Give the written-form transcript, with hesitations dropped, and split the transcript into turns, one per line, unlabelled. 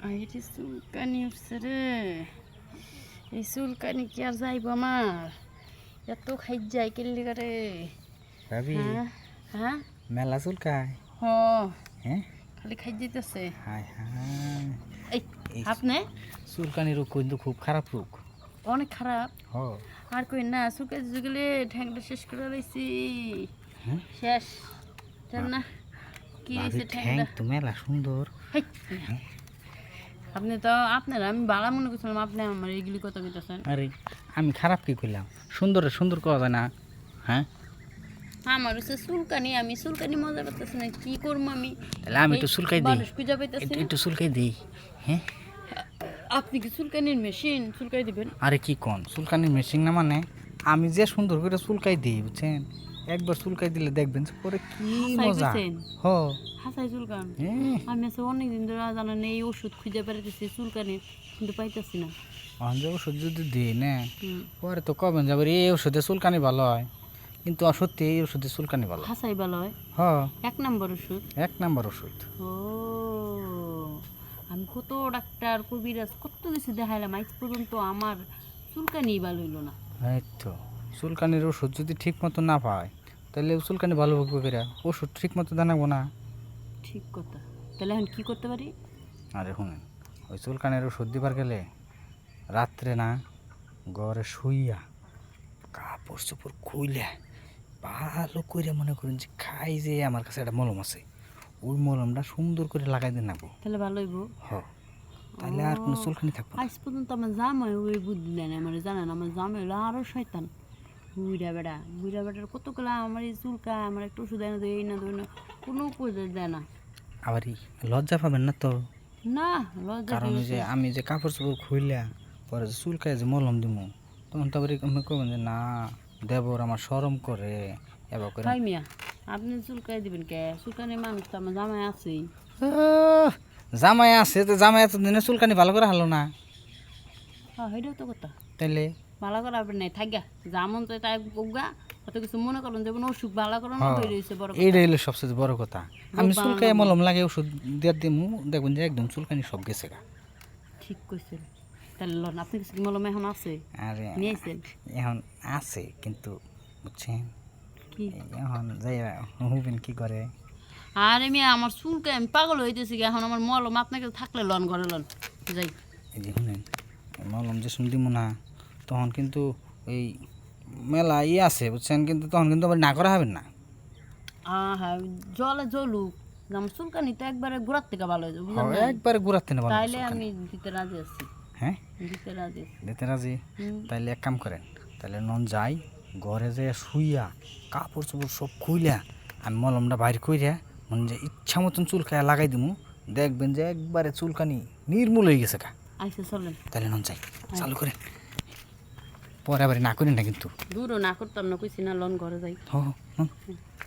এটি চুলকানি উঠছে রে। এই চুলকানি কি আর যাইব আমার? এত খাই যাই কেলি করে।
ভাবি
হ্যাঁ হ্যাঁ
মেলা চুলকায়।
হ
হ্যাঁ
খালি খাই যেতেছে।
হায় হায়
এই
এই
আপনি
চুলকানি রোগ কিন্তু খুব খারাপ রোগ।
অনেক খারাপ।
হ
আর কই না চুলকাই গেলে ঠ্যাংটা শেষ করে লাইছি।
হ্যাঁ
শেষ জান না কি
ভাবি
হয়েছে
ঠ্যাং
ঠ্যাংটা।
তো মেলা সুন্দর।
হেই, আপনি তো আপনার আমি বালা মনে করছিলাম আপনি আমার এইগুলি কথা কইতেছেন।
আরে আমি খারাপ কি করলাম? সুন্দর সুন্দর কওয়া যায় না? হ্যাঁ
আমার হচ্ছে চুলকানি, আমি চুলকানি মজা পাইতেছি না, কি করবো আমি?
তাহলে আমি একটু চুলকাই দিই,
মানুষ খুঁজে পাইতেছি না।
একটু চুলকাই দিই। হ্যাঁ
আপনি কি চুলকানির মেশিন চুলকাই দিবেন?
আরে কি কোন চুলকানির মেশিন না মানে আমি যে সুন্দর করে চুলকাই দিই বুঝছেন। একবার চুলকাই দিলে দেখবেন যে পরে কি
হাসাই
মজা।
কইছেন?
হ
হাসাই চুলকান?
হ্যাঁ
আমি আছে অনেকদিন ধরে জানেন এই ওষুধ খুঁজে পাইতেছি চুলকানির, কিন্তু পাইতেছি না।
অঞ্জ ওষুধ যদি দিই না
হুম।
পরে তো কবেন যাবে এই ওষুধে চুলকানি ভালো হয়, কিন্তু সত্যি এই ওষুধে চুলকানি ভালো।
হাসাই ভালো হয়?
হ
1 নম্বর ওষুধ?
1 নম্বর ওষুধ।
ও, আমি কত ডাক্তার কবিরাজ কত কিছু দেখাইলাম, আজ পর্যন্ত আমার চুলকানি ভালো হইলো না।
এই তো চুলকানির ওষুধ যদি ঠিক মতো না পায় তাহলে চুলকানি ভালো হবে করে ওষুধ ঠিক মতো জানাবো না।
ঠিক কথা। তাহলে এখন কি করতে পারি?
আরে শুনেন, ওই চুলকানির ওষুধ দিবার গেলে রাত্রে না ঘরে শুইয়া কাপড় চোপড় খুইলে ভালো করে মনে করেন যে খাই যে আমার কাছে একটা মলম আছে, ওই মলমটা সুন্দর করে লাগাই দিন নাকবো।
তাহলে ভালো হইব?
হ তাহলে আর কোনো চুলকানি থাকবো না।
আজ পর্যন্ত আমার জামাই ওই বুদ্ধি দেয় না, মানে জানেন আমার জামাই হলো আরো শয়তান। বুড়া বেটার কতগুলো আমার এই চুলকায়, আমার একটা ওষুধ এনে দেয়, এই না দেয় না, কোনো উপদেশ দেয় না।
আবার লজ্জা পাবেন না তো,
না লজ্জা
কারণ ওই যে আমি যে কাপড় চোপড় খুইলা পরে যে চুলকায় যে মলম দিব তখন তারপরে আমি কবেন যে না দেবর আমার শরম করে এবার করে।
ভাই মিয়া, আপনি চুলকাই দিবেন কে? চুলকানি মানুষ তো আমার জামাই আছেই।
জামাই আছে তো জামাই এতদিনে চুলকানি ভালো করে হালো না
হ্যাঁ সেটাও তো কথা।
তাইলে।
ভালো করে আপনি নাই থাকা যেমন তো তাই বউগা অত কিছু মনে করেন যেমন অসুখ ভালো করানো
হ্যাঁ,
তৈরি হয়েছে বড় কথা।
এইটাই হলো সবচেয়ে বড় কথা। আমি
বানানো
চুলকায় মলম লাগে ওষুধ দিয়ে দিমু দেখবেন যে একদম চুলকানি সব গেছে গা।
ঠিক কইছেন। তাহলে লন, আপনি কিছু কি মলম এখন আছে
আরে
নিয়ে আইছেন?
এখন আছে কিন্তু বুঝছেন
কি
এখন যাই হুবেন কি করে।
আর আমি আমার চুলকে আমি পাগল হইতেছি কি, এখন আমার মলম আপনাকে থাকলে লন ঘরে লন যাই।
এই যে শুনেন মলম যে শুন দিব না তখন কিন্তু এই মেলা আছে বুঝছেন, কিন্তু তখন কিন্তু আবার না করা হবেন না।
হ্যাঁ জলে জ্বলুক, আমার চুলকানি তো একবারে গোড়ার থেকে ভালো হয়ে যাবে, বুঝলেন না?
একবারে ঘুরাতে নেব
তাইলে আমি দিতে রাজি আছি।
হ্যাঁ
দিতে রাজি আছি।
দিতে রাজি।
হুম।
তাইলে এক কাম করেন, তাহলে নন যাই ঘরে যে শুইয়া কাপড় চোপড় সব খুইলা আমি মলমটা বাইর কইরা মানে যে ইচ্ছা মতন চুলকায়া লাগাই দিমু দেখবেন যে একবারে চুলকানি নির্মূল হয়ে গেছে কা।
আইসে চলেন।
তাহলে নন যাই চালু করেন, পরে আবার না করেন না কিন্তু।
দূরও না করতাম না, কইছি না লন ঘরে যাই।
হ হ